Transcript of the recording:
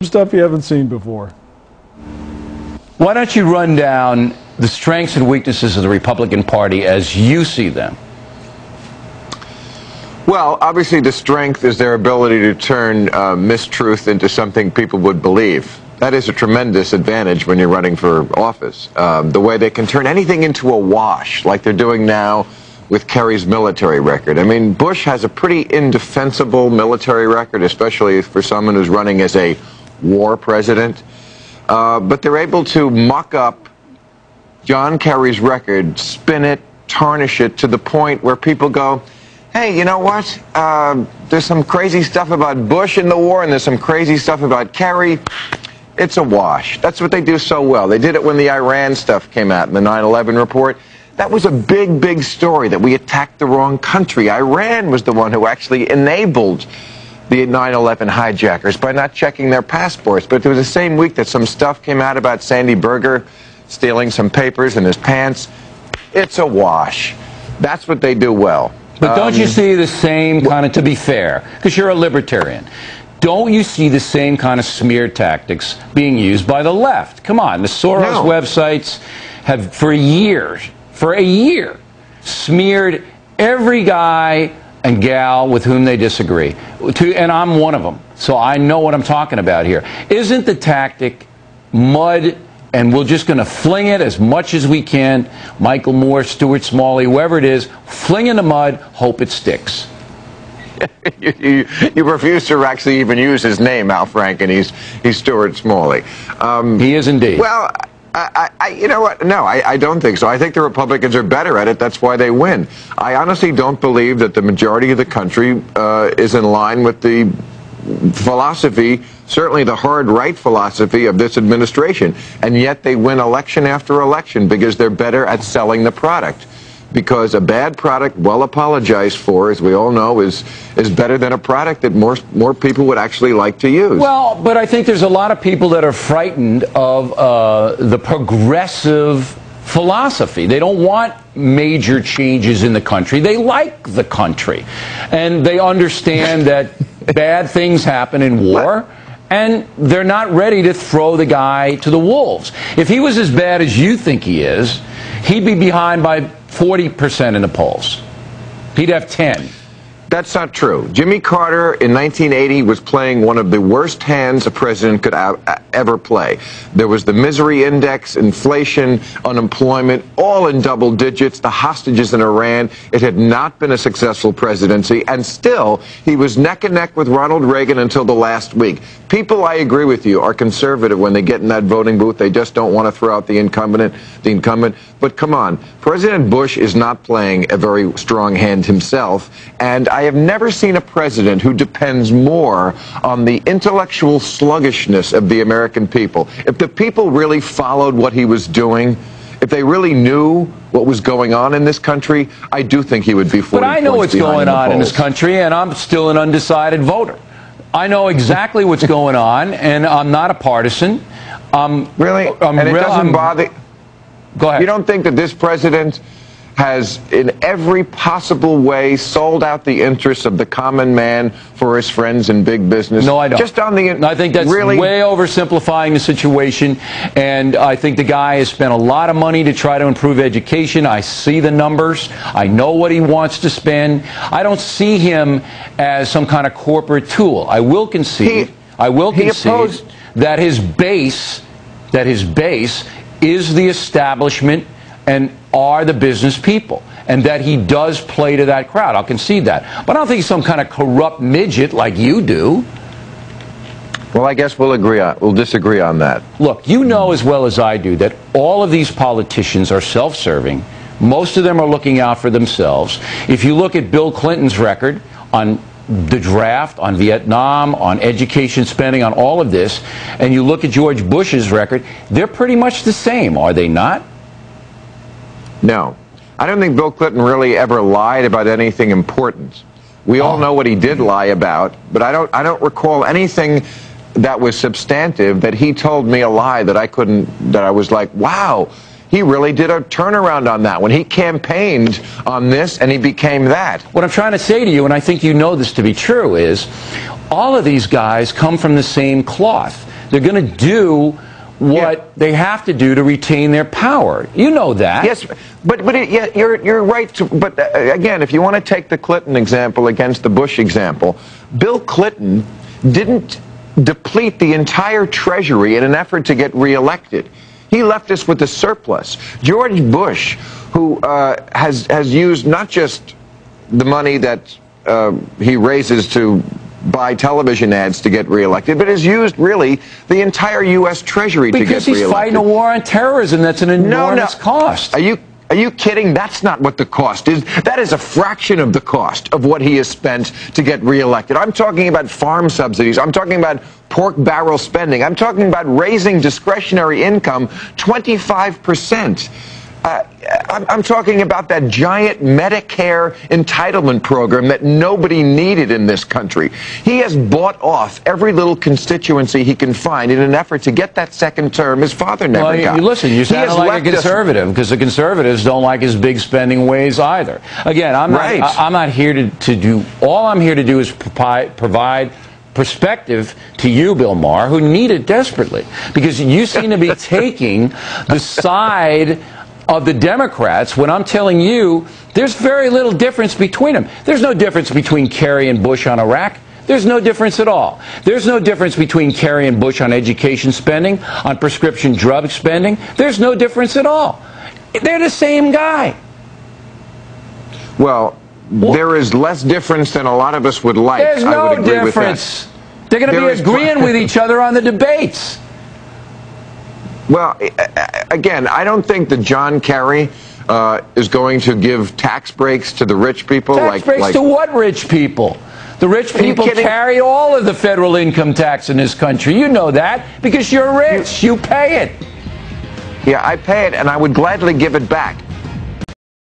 Stuff you haven't seen before. Why don't you run down the strengths and weaknesses of the Republican Party as you see them? Well, obviously the strength is their ability to turn mistruth into something people would believe. That is a tremendous advantage when you're running for office. The way they can turn anything into a wash, like they're doing now with Kerry's military record. I mean, Bush has a pretty indefensible military record, especially for someone who's running as a war president. But they're able to muck up John Kerry's record, spin it, tarnish it to the point where people go, hey, you know what? There's some crazy stuff about Bush in the war, and there's some crazy stuff about Kerry. It's a wash. That's what they do so well. They did it when the Iran stuff came out in the 9/11 report. That was a big, big story, that we attacked the wrong country. Iran was the one who actually enabled the 9/11 hijackers by not checking their passports. But it was the same week that some stuff came out about Sandy Berger stealing some papers in his pants. It's a wash. That's what they do well. But don't you see the same kind of, to be fair, because you're a libertarian, don't you see the same kind of smear tactics being used by the left? Come on, the Soros websites have for a year, smeared every guy and gal with whom they disagree. And I'm one of them, so I know what I'm talking about here. Isn't the tactic mud, and we're just going to fling it as much as we can, Michael Moore, Stuart Smalley, whoever it is, fling in the mud, hope it sticks? You refuse to actually even use his name, Al Franken. He's Stuart Smalley. He is indeed. Well, you know what? No, I don't think so. I think the Republicans are better at it. That's why they win. I honestly don't believe that the majority of the country is in line with the philosophy, certainly the hard right philosophy of this administration. And yet they win election after election because they're better at selling the product. Because a bad product, well apologized for, as we all know, is better than a product that more people would actually like to use. Well, but I think there's a lot of people that are frightened of the progressive philosophy. They don't want major changes in the country. They like the country. And they understand that bad things happen in war, and they're not ready to throw the guy to the wolves. If he was as bad as you think he is, he'd be behind by 40% in the polls. He'd have 10. That's not true. Jimmy Carter in 1980 was playing one of the worst hands a president could ever play. There was the misery index, inflation, unemployment, all in double digits, the hostages in Iran. It had not been a successful presidency, and still he was neck and neck with Ronald Reagan until the last week. People, I agree with you, are conservative when they get in that voting booth. They just don't want to throw out the incumbent. But come on, President Bush is not playing a very strong hand himself, and I have never seen a president who depends more on the intellectual sluggishness of the American people. If the people really followed what he was doing, if they really knew what was going on in this country, I do think he would be 40 points behind. But I know what's going on in this country, and I'm still an undecided voter. I know exactly what's going on, and I'm not a partisan. Really? And it doesn't bother... Go ahead. You don't think that this president has, in every possible way, sold out the interests of the common man for his friends in big business? No, I don't. Just on the... I think that's really way oversimplifying the situation, and I think the guy has spent a lot of money to try to improve education. I see the numbers. I know what he wants to spend. I don't see him as some kind of corporate tool. I will concede that his base is the establishment and are the business people, and that he does play to that crowd. I'll concede that. But I don't think he's some kind of corrupt midget like you do. Well, I guess we'll disagree on that. Look, you know as well as I do that all of these politicians are self-serving. Most of them are looking out for themselves. If you look at Bill Clinton's record on the draft, on Vietnam, on education spending, on all of this, and you look at George Bush's record, they're pretty much the same, are they not? No. I don't think Bill Clinton really ever lied about anything important. We all know what he did lie about, but I don't recall anything that was substantive that he told me a lie that I was like, wow, he really did a turnaround on that when he campaigned on this and he became that. What I'm trying to say to you, and I think you know this to be true, is all of these guys come from the same cloth. They're going to do what they have to do to retain their power. You know that. Yes, but you're right. But again, if you want to take the Clinton example against the Bush example, Bill Clinton didn't deplete the entire Treasury in an effort to get reelected. He left us with a surplus. George Bush, who has used not just the money that he raises to buy television ads to get reelected, but has used really the entire U.S. Treasury to get reelected. Because he's fighting a war on terrorism. That's an enormous cost. Are you kidding? That's not what the cost is. That is a fraction of the cost of what he has spent to get reelected. I'm talking about farm subsidies. I'm talking about pork barrel spending. I'm talking about raising discretionary income 25%. I'm talking about that giant Medicare entitlement program that nobody needed in this country. He has bought off every little constituency he can find in an effort to get that second term his father never got. Listen, you sound like a conservative, because the conservatives don't like his big spending ways either. Again, I'm not here to do, all I'm here to do is provide perspective to you, Bill Maher, who need it desperately, because you seem to be taking the side of the Democrats when I'm telling you there's very little difference between them. There's no difference between Kerry and Bush on Iraq. There's no difference at all. There's no difference between Kerry and Bush on education spending, on prescription drug spending. There's no difference at all. They're the same guy. Well, there is less difference than a lot of us would like. There's no I would agree difference. With that. They're going to be agreeing with each other on the debates. Well, again, I don't think that John Kerry is going to give tax breaks to the rich people. Tax breaks to what rich people? The rich people carry all of the federal income tax in this country. You know that because you're rich. You pay it. Yeah, I pay it, and I would gladly give it back.